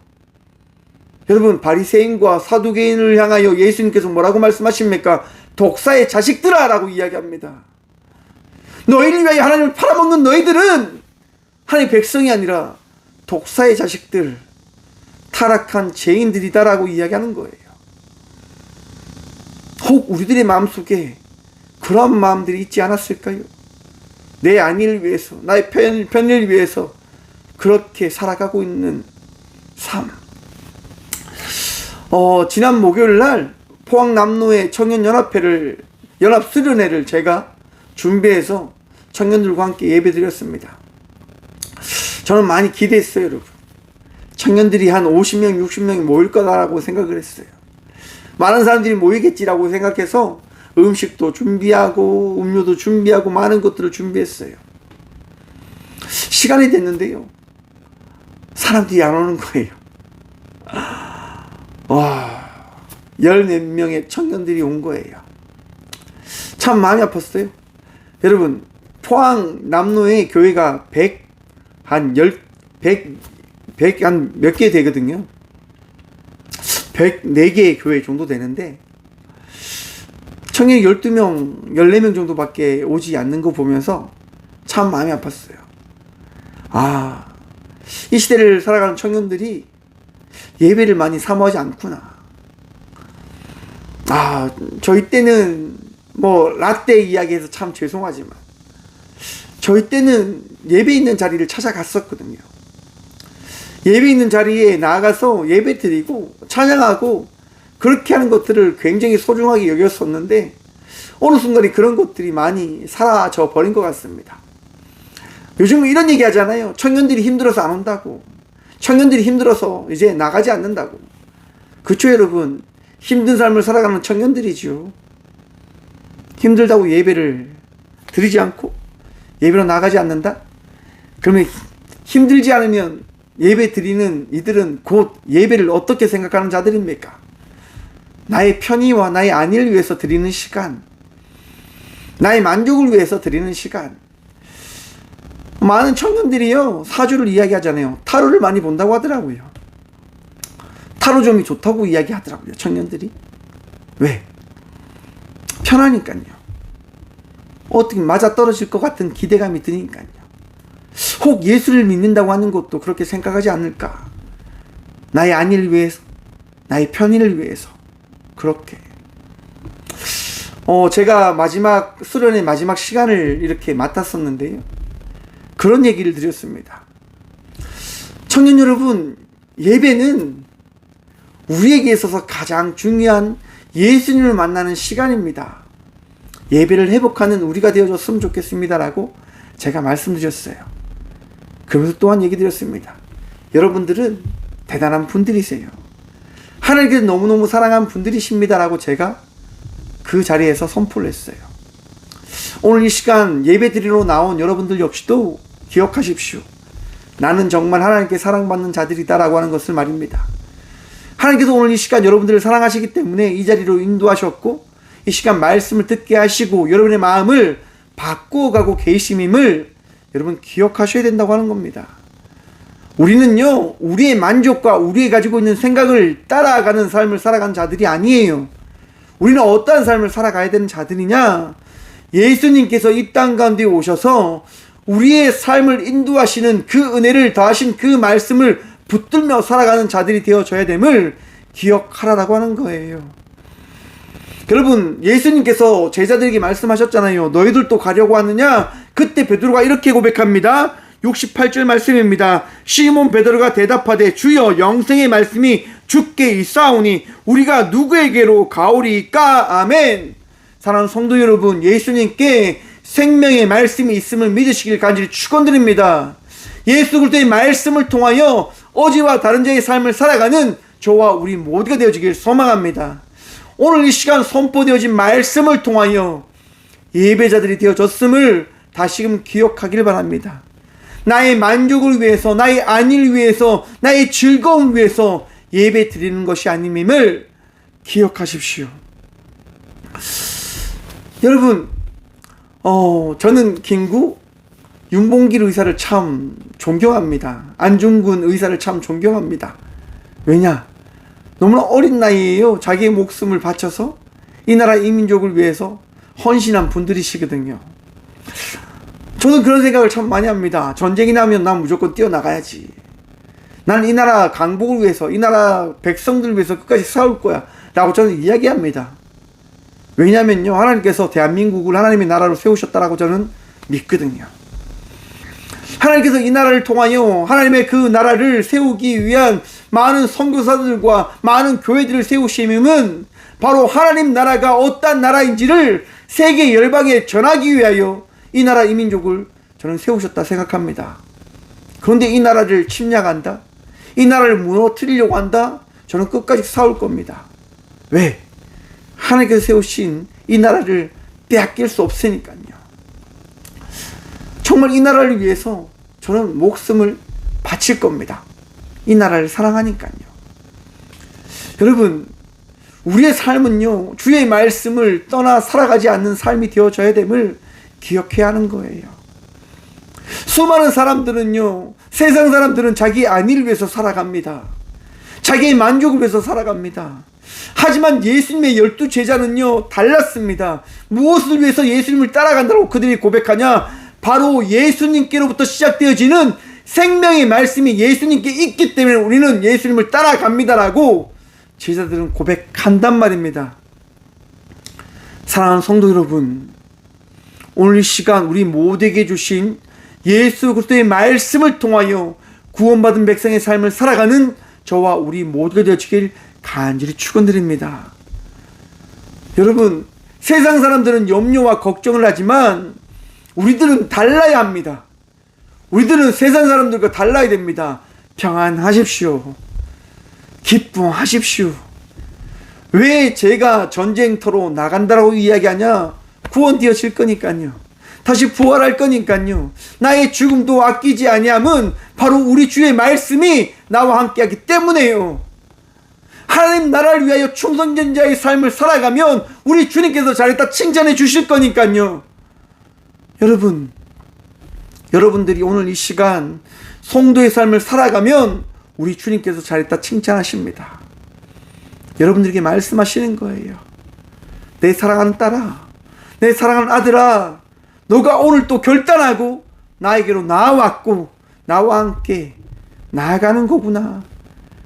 여러분, 바리새인과 사두개인을 향하여 예수님께서 뭐라고 말씀하십니까? 독사의 자식들아 라고 이야기합니다. 너희를 위하여 하나님을 팔아먹는 너희들은 하나님의 백성이 아니라 독사의 자식들, 타락한 죄인들이다 라고 이야기하는 거예요. 혹 우리들의 마음속에 그런 마음들이 있지 않았을까요? 내 안위를 위해서, 나의 편의를 위해서 그렇게 살아가고 있는 삶. 지난 목요일 날 포항남로의 청년연합회를, 연합수련회를 제가 준비해서 청년들과 함께 예배드렸습니다. 저는 많이 기대했어요 여러분. 청년들이 한 50명 60명이 모일 거다라고 생각을 했어요. 많은 사람들이 모이겠지라고 생각해서 음식도 준비하고 음료도 준비하고 많은 것들을 준비했어요. 시간이 됐는데요, 사람들이 안 오는 거예요. 와, 14 명의 청년들이 온 거예요. 참 마음이 아팠어요. 여러분, 포항 남로의 교회가 100 몇 개 되거든요. 104개의 교회 정도 되는데 청년이 12명, 14명 정도밖에 오지 않는 거 보면서 참 마음이 아팠어요. 아, 이 시대를 살아가는 청년들이 예배를 많이 사모하지 않구나. 아, 저희 때는 뭐 라떼 이야기해서 참 죄송하지만 저희 때는 예배 있는 자리를 찾아갔었거든요. 예배 있는 자리에 나가서 예배 드리고 찬양하고 그렇게 하는 것들을 굉장히 소중하게 여겼었는데 어느 순간에 그런 것들이 많이 사라져 버린 것 같습니다. 요즘은 이런 얘기 하잖아요. 청년들이 힘들어서 안 온다고. 청년들이 힘들어서 이제 나가지 않는다고. 그쵸, 여러분? 힘든 삶을 살아가는 청년들이죠. 힘들다고 예배를 드리지 않고 예배로 나가지 않는다? 그러면 힘들지 않으면 예배 드리는 이들은 곧 예배를 어떻게 생각하는 자들입니까? 나의 편의와 나의 안위를 위해서 드리는 시간, 나의 만족을 위해서 드리는 시간. 많은 청년들이요, 사주를 이야기하잖아요. 타로를 많이 본다고 하더라고요. 타로점이 좋다고 이야기하더라고요, 청년들이. 왜? 편하니까요. 어떻게 맞아떨어질 것 같은 기대감이 드니까요. 혹 예수를 믿는다고 하는 것도 그렇게 생각하지 않을까? 나의 안위를 위해서, 나의 편의를 위해서 그렇게. 제가 마지막 수련의 마지막 시간을 이렇게 맡았었는데요, 그런 얘기를 드렸습니다. 청년 여러분, 예배는 우리에게 있어서 가장 중요한 예수님을 만나는 시간입니다. 예배를 회복하는 우리가 되어줬으면 좋겠습니다라고 제가 말씀드렸어요. 그러면서 또한 얘기 드렸습니다. 여러분들은 대단한 분들이세요. 하나님께서 너무너무 사랑하는 분들이십니다라고 제가 그 자리에서 선포를 했어요. 오늘 이 시간 예배 드리러 나온 여러분들 역시도 기억하십시오. 나는 정말 하나님께 사랑받는 자들이다라고 하는 것을 말입니다. 하나님께서 오늘 이 시간 여러분들을 사랑하시기 때문에 이 자리로 인도하셨고, 이 시간 말씀을 듣게 하시고 여러분의 마음을 바꾸어가고 계심임을 여러분 기억하셔야 된다고 하는 겁니다. 우리는요, 우리의 만족과 우리가 가지고 있는 생각을 따라가는 삶을 살아가는 자들이 아니에요. 우리는 어떠한 삶을 살아가야 되는 자들이냐? 예수님께서 이 땅 가운데 오셔서 우리의 삶을 인도하시는 그 은혜를 더하신 그 말씀을 붙들며 살아가는 자들이 되어져야 됨을 기억하라라고 하는 거예요. 여러분, 예수님께서 제자들에게 말씀하셨잖아요. 너희들도 가려고 하느냐? 그때 베드로가 이렇게 고백합니다. 68절 말씀입니다. 시몬 베드로가 대답하되 주여, 영생의 말씀이 주께 있사오니 우리가 누구에게로 가오리까? 아멘. 사랑하는 성도 여러분, 예수님께 생명의 말씀이 있음을 믿으시길 간절히 축원드립니다. 예수 그리스도의 말씀을 통하여 어제와 다른 자의 삶을 살아가는 저와 우리 모두가 되어지길 소망합니다. 오늘 이 시간 선포되어진 말씀을 통하여 예배자들이 되어졌음을 다시금 기억하길 바랍니다. 나의 만족을 위해서, 나의 안위를 위해서, 나의 즐거움을 위해서 예배 드리는 것이 아님임을 기억하십시오. 여러분, 저는 김구 윤봉길 의사를 참 존경합니다. 안중근 의사를 참 존경합니다. 왜냐? 너무나 어린 나이에요, 자기의 목숨을 바쳐서 이 나라 이민족을 위해서 헌신한 분들이시거든요. 저는 그런 생각을 참 많이 합니다. 전쟁이 나면 난 무조건 뛰어나가야지. 나는 이 나라 강복을 위해서, 이 나라 백성들을 위해서 끝까지 싸울 거야 라고 저는 이야기합니다. 왜냐면요, 하나님께서 대한민국을 하나님의 나라로 세우셨다라고 저는 믿거든요. 하나님께서 이 나라를 통하여 하나님의 그 나라를 세우기 위한 많은 선교사들과 많은 교회들을 세우심은 바로 하나님 나라가 어떤 나라인지를 세계 열방에 전하기 위하여 이 나라 이민족을 저는 세우셨다 생각합니다. 그런데 이 나라를 침략한다, 이 나라를 무너뜨리려고 한다, 저는 끝까지 싸울 겁니다. 왜? 하나님께서 세우신 이 나라를 빼앗길 수 없으니까요. 정말 이 나라를 위해서 저는 목숨을 바칠 겁니다. 이 나라를 사랑하니까요. 여러분, 우리의 삶은요, 주의 말씀을 떠나 살아가지 않는 삶이 되어져야 됨을 기억해야 하는 거예요. 수많은 사람들은요, 세상 사람들은 자기 안위를 위해서 살아갑니다. 자기의 만족을 위해서 살아갑니다. 하지만 예수님의 12제자는요 달랐습니다. 무엇을 위해서 예수님을 따라간다고 그들이 고백하냐? 바로 예수님께로부터 시작되어지는 생명의 말씀이 예수님께 있기 때문에 우리는 예수님을 따라갑니다라고 제자들은 고백한단 말입니다. 사랑하는 성도 여러분, 오늘 이 시간 우리 모두에게 주신 예수 그리스도의 말씀을 통하여 구원받은 백성의 삶을 살아가는 저와 우리 모두가 되어지길 간절히 축원드립니다. 여러분, 세상 사람들은 염려와 걱정을 하지만 우리들은 달라야 합니다. 우리들은 세상 사람들과 달라야 됩니다. 평안하십시오. 기뻐하십시오. 왜 제가 전쟁터로 나간다라고 이야기하냐? 구원되어질 거니까요. 다시 부활할 거니까요. 나의 죽음도 아끼지 아니함은 바로 우리 주의 말씀이 나와 함께하기 때문에요. 하나님 나라를 위하여 충성된 자의 삶을 살아가면 우리 주님께서 잘했다 칭찬해 주실 거니까요. 여러분들이 오늘 이 시간 성도의 삶을 살아가면 우리 주님께서 잘했다 칭찬하십니다. 여러분들에게 말씀하시는 거예요. 내 사랑하는 딸아, 내 사랑하는 아들아, 너가 오늘 또 결단하고 나에게로 나왔고 나와 함께 나아가는 거구나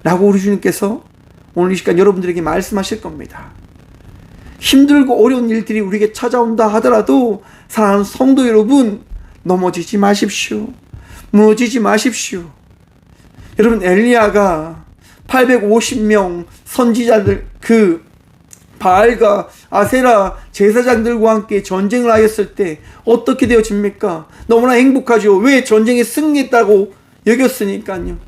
라고 우리 주님께서 오늘 이 시간 여러분들에게 말씀하실 겁니다. 힘들고 어려운 일들이 우리에게 찾아온다 하더라도 사랑하는 성도 여러분, 넘어지지 마십시오. 무너지지 마십시오. 여러분, 엘리야가 850명 선지자들, 바알과 아세라 제사장들과 함께 전쟁을 하였을 때 어떻게 되어집니까? 너무나 행복하죠. 왜? 전쟁에 승리했다고 여겼으니까요.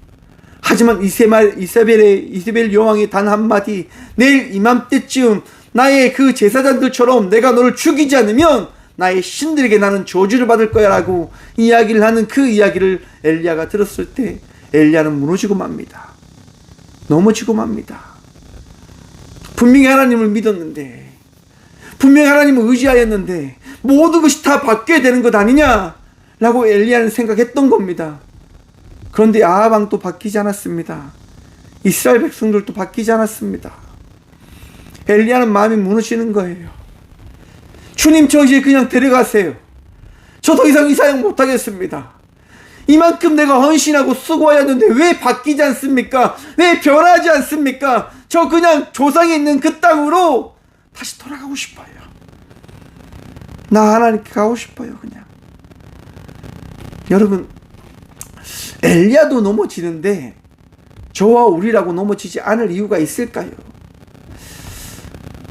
하지만 이세벨 여왕의 단 한마디, 내일 이맘때쯤 나의 그 제사장들처럼 내가 너를 죽이지 않으면 나의 신들에게 나는 저주를 받을 거야 라고 이야기를 하는 그 이야기를 엘리야가 들었을 때 엘리야는 무너지고 맙니다. 넘어지고 맙니다. 분명히 하나님을 믿었는데, 분명히 하나님을 의지하였는데 모든 것이 다 바뀌어야 되는 것 아니냐 라고 엘리야는 생각했던 겁니다. 그런데 아합 왕도 바뀌지 않았습니다. 이스라엘 백성들도 바뀌지 않았습니다. 엘리야는 마음이 무너지는 거예요. 주님, 저 이제 그냥 데려가세요. 저 더 이상 이 사역 못하겠습니다. 이만큼 내가 헌신하고 수고하였는데 왜 바뀌지 않습니까? 왜 변하지 않습니까? 저 그냥 조상에 있는 그 땅으로 다시 돌아가고 싶어요. 나 하나님께 가고 싶어요. 그냥. 여러분, 엘리야도 넘어지는데 저와 우리라고 넘어지지 않을 이유가 있을까요?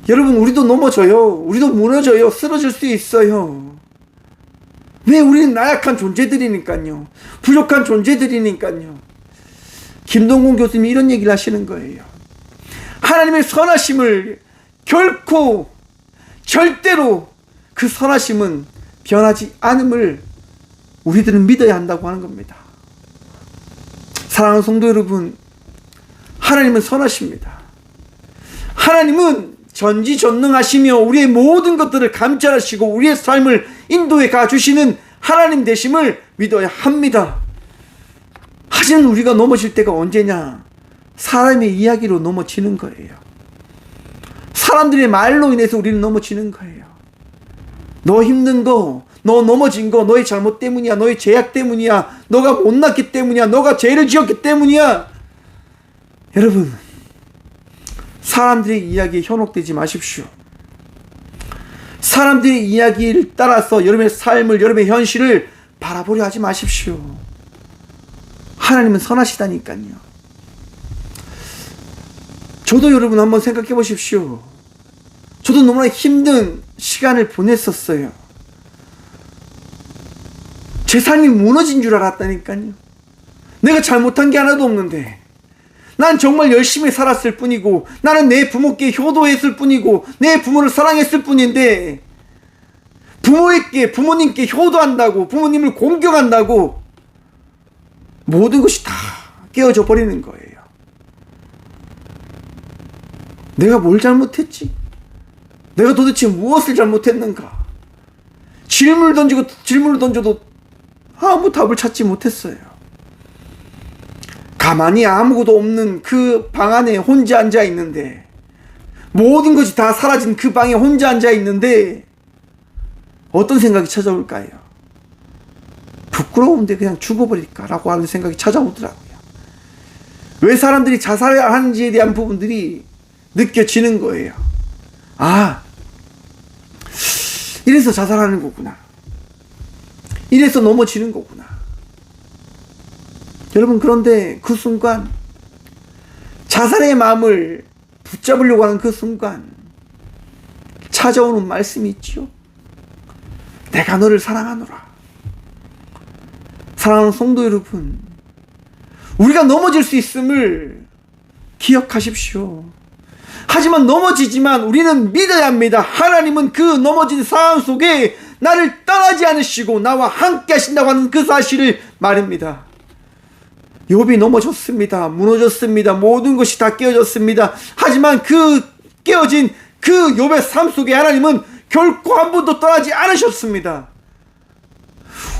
여러분, 우리도 넘어져요. 우리도 무너져요. 쓰러질 수 있어요. 왜? 우리는 나약한 존재들이니까요. 부족한 존재들이니까요. 김동곤 교수님이 이런 얘기를 하시는 거예요. 하나님의 선하심을 결코 절대로 그 선하심은 변하지 않음을 우리들은 믿어야 한다고 하는 겁니다. 사랑하는 성도 여러분, 하나님은 선하십니다. 하나님은 전지전능하시며 우리의 모든 것들을 감찰하시고 우리의 삶을 인도해 가주시는 하나님 되심을 믿어야 합니다. 하지만 우리가 넘어질 때가 언제냐? 사람의 이야기로 넘어지는 거예요. 사람들의 말로 인해서 우리는 넘어지는 거예요. 너 힘든 거, 너 넘어진 거 너의 잘못 때문이야. 너의 죄악 때문이야. 너가 못났기 때문이야. 너가 죄를 지었기 때문이야. 여러분, 사람들의 이야기에 현혹되지 마십시오. 사람들의 이야기를 따라서 여러분의 삶을, 여러분의 현실을 바라보려 하지 마십시오. 하나님은 선하시다니까요. 저도 여러분 한번 생각해 보십시오. 저도 너무나 힘든 시간을 보냈었어요. 제 삶이 무너진 줄 알았다니까요. 내가 잘못한 게 하나도 없는데, 난 정말 열심히 살았을 뿐이고, 나는 내 부모께 효도했을 뿐이고, 내 부모를 사랑했을 뿐인데, 부모님께 효도한다고, 부모님을 공경한다고 모든 것이 다 깨어져 버리는 거예요. 내가 뭘 잘못했지? 내가 도대체 무엇을 잘못했는가? 질문을 던져도 아무 답을 찾지 못했어요. 가만히 아무것도 없는 그 방 안에 혼자 앉아 있는데, 모든 것이 다 사라진 그 방에 혼자 앉아 있는데 어떤 생각이 찾아올까요? 부끄러운데 그냥 죽어버릴까라고 하는 생각이 찾아오더라고요. 왜 사람들이 자살하는지에 대한 부분들이 느껴지는 거예요. 아, 이래서 자살하는 거구나. 이래서 넘어지는 거구나. 여러분, 그런데 그 순간, 자살의 마음을 붙잡으려고 하는 그 순간 찾아오는 말씀이 있지요. 내가 너를 사랑하노라. 사랑하는 성도 여러분, 우리가 넘어질 수 있음을 기억하십시오. 하지만 넘어지지만 우리는 믿어야 합니다. 하나님은 그 넘어진 상황 속에 나를 떠나지 않으시고 나와 함께 하신다고 하는 그 사실을 말입니다. 욥이 넘어졌습니다. 무너졌습니다. 모든 것이 다 깨어졌습니다. 하지만 그 깨어진 그 욥의 삶 속에 하나님은 결코 한 번도 떠나지 않으셨습니다.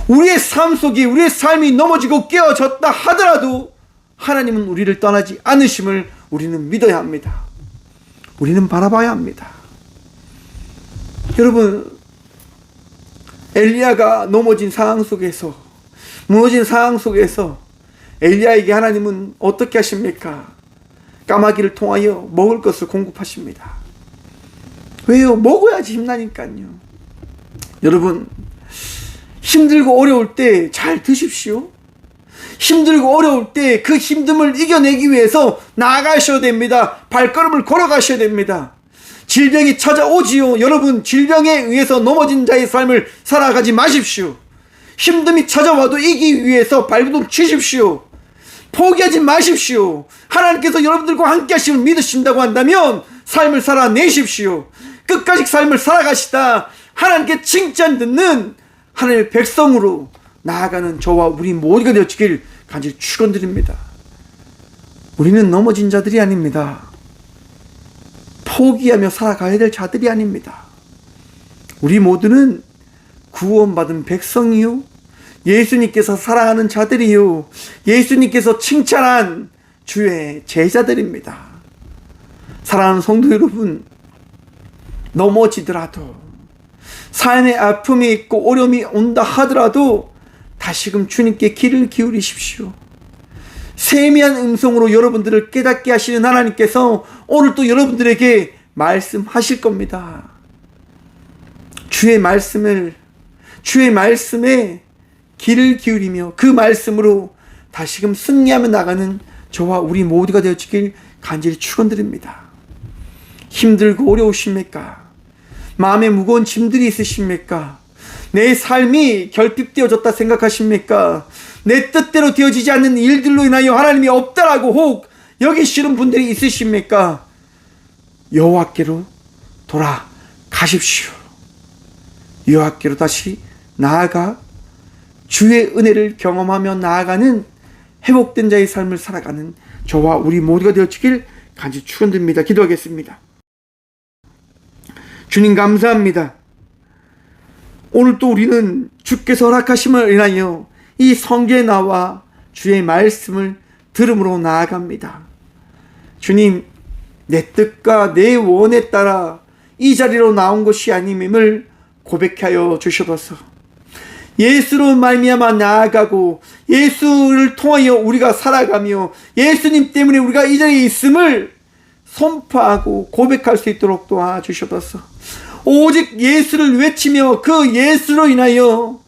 우리의 삶 속에 우리의 삶이 넘어지고 깨어졌다 하더라도 하나님은 우리를 떠나지 않으심을 우리는 믿어야 합니다. 우리는 바라봐야 합니다. 여러분, 엘리야가 넘어진 상황 속에서, 무너진 상황 속에서 엘리야에게 하나님은 어떻게 하십니까? 까마귀를 통하여 먹을 것을 공급하십니다. 왜요? 먹어야지 힘나니까요. 여러분, 힘들고 어려울 때 잘 드십시오. 힘들고 어려울 때 그 힘듦을 이겨내기 위해서 나아가셔야 됩니다. 발걸음을 걸어가셔야 됩니다. 질병이 찾아오지요. 여러분, 질병에 의해서 넘어진 자의 삶을 살아가지 마십시오. 힘듦이 찾아와도 이기기 위해서 발버둥 치십시오. 포기하지 마십시오. 하나님께서 여러분들과 함께 하심을 믿으신다고 한다면 삶을 살아내십시오. 끝까지 삶을 살아가시다 하나님께 칭찬 듣는 하나님의 백성으로 나아가는 저와 우리 모두가 되어지길 간절히 축원드립니다. 우리는 넘어진 자들이 아닙니다. 포기하며 살아가야 될 자들이 아닙니다. 우리 모두는 구원받은 백성이요, 예수님께서 사랑하는 자들이요, 예수님께서 칭찬한 주의 제자들입니다. 사랑하는 성도 여러분, 넘어지더라도, 삶의 아픔이 있고 어려움이 온다 하더라도 다시금 주님께 귀를 기울이십시오. 세미한 음성으로 여러분들을 깨닫게 하시는 하나님께서 오늘 또 여러분들에게 말씀하실 겁니다. 주의 말씀에 귀를 기울이며 그 말씀으로 다시금 승리하며 나가는 저와 우리 모두가 되어지길 간절히 축원드립니다. 힘들고 어려우십니까? 마음에 무거운 짐들이 있으십니까? 내 삶이 결핍되어졌다 생각하십니까? 내 뜻대로 되어지지 않는 일들로 인하여 하나님이 없다라고 혹 여기시는 분들이 있으십니까? 여호와께로 돌아가십시오. 여호와께로 다시 나아가 주의 은혜를 경험하며 나아가는 회복된 자의 삶을 살아가는 저와 우리 모두가 되어지길 간절히 축원드립니다. 기도하겠습니다. 주님 감사합니다. 오늘 또 우리는 주께서 허락하심을 인하여 이 성경에 나와 주의 말씀을 들음으로 나아갑니다. 주님, 내 뜻과 내 원에 따라 이 자리로 나온 것이 아님임을 고백하여 주셔서 예수로 말미암아 나아가고 예수를 통하여 우리가 살아가며 예수님 때문에 우리가 이 자리에 있음을 선포하고 고백할 수 있도록 도와주셔서 오직 예수를 외치며 그 예수로 인하여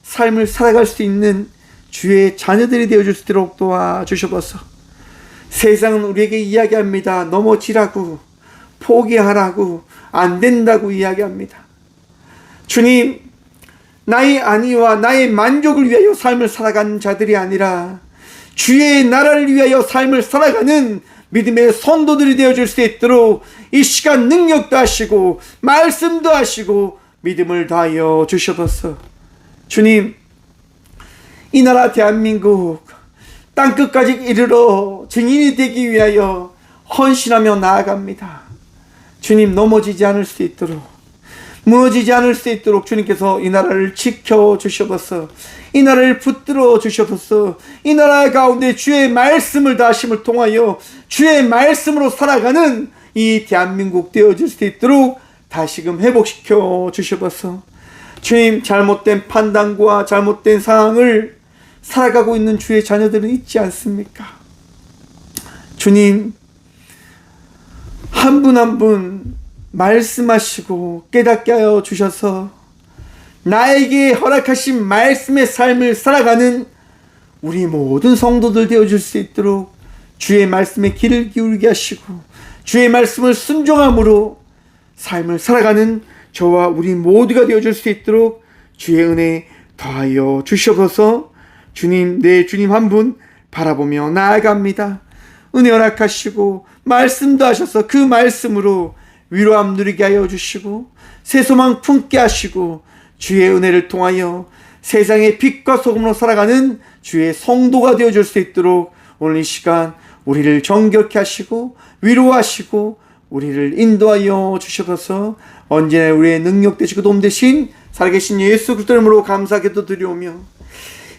삶을 살아갈 수 있는 주의 자녀들이 되어줄 수 있도록 도와주셔서 세상은 우리에게 이야기합니다. 넘어지라고, 포기하라고, 안 된다고 이야기합니다. 주님, 나의 안위와 나의 만족을 위하여 삶을 살아가는 자들이 아니라 주의 나라를 위하여 삶을 살아가는 믿음의 성도들이 되어줄 수 있도록 이 시간 능력도 하시고 말씀도 하시고 믿음을 다하여 주셔서 주님, 이 나라 대한민국 땅끝까지 이르러 증인이 되기 위하여 헌신하며 나아갑니다. 주님, 넘어지지 않을 수 있도록, 무너지지 않을 수 있도록 주님께서 이 나라를 지켜주셔서 이 나라를 붙들어 주셔서 이 나라 가운데 주의 말씀을 다하심을 통하여 주의 말씀으로 살아가는 이 대한민국 되어질 수 있도록 다시금 회복시켜 주셔서 주님, 잘못된 판단과 잘못된 상황을 살아가고 있는 주의 자녀들은 있지 않습니까? 주님, 한 분 한 분 말씀하시고 깨닫게 하여 주셔서 나에게 허락하신 말씀의 삶을 살아가는 우리 모든 성도들 되어줄 수 있도록 주의 말씀에 귀를 기울게 하시고 주의 말씀을 순종함으로 삶을 살아가는 저와 우리 모두가 되어줄 수 있도록 주의 은혜 더하여 주시옵소서. 주님, 내 주님 한 분 바라보며 나아갑니다. 은혜 허락하시고 말씀도 하셔서 그 말씀으로 위로함 누리게 하여 주시고 새 소망 품게 하시고 주의 은혜를 통하여 세상의 빛과 소금으로 살아가는 주의 성도가 되어줄 수 있도록 오늘 이 시간 우리를 정결케 하시고 위로하시고 우리를 인도하여 주셔서 언제나 우리의 능력 되시고 도움 되신 살아계신 예수 그리스도 이름으로 감사하게도 드리오며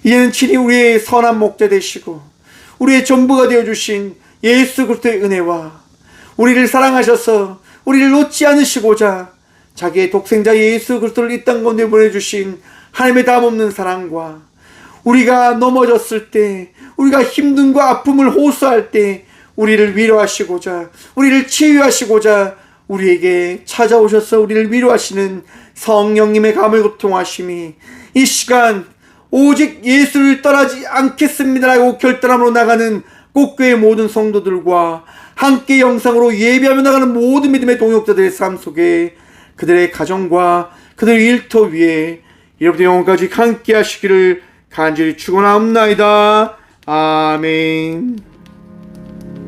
이제는 친히 우리의 선한 목자 되시고 우리의 전부가 되어주신 예수 그리스도의 은혜와 우리를 사랑하셔서 우리를 놓지 않으시고자 자기의 독생자 예수 그리스도를 이 땅 가운데 보내주신 하나님의 담없는 사랑과 우리가 넘어졌을 때 우리가 힘듦과 아픔을 호소할 때 우리를 위로하시고자 우리를 치유하시고자 우리에게 찾아오셔서 우리를 위로하시는 성령님의 감을 고통하심이 이 시간 오직 예수를 떠나지 않겠습니다라고 결단함으로 나가는 꽃교회 모든 성도들과 함께 영상으로 예배하며 나가는 모든 믿음의 동역자들의 삶 속에 그들의 가정과 그들의 일터 위에 이로부터 영원까지 함께 하시기를 간절히 축원하옵나이다. 아멘.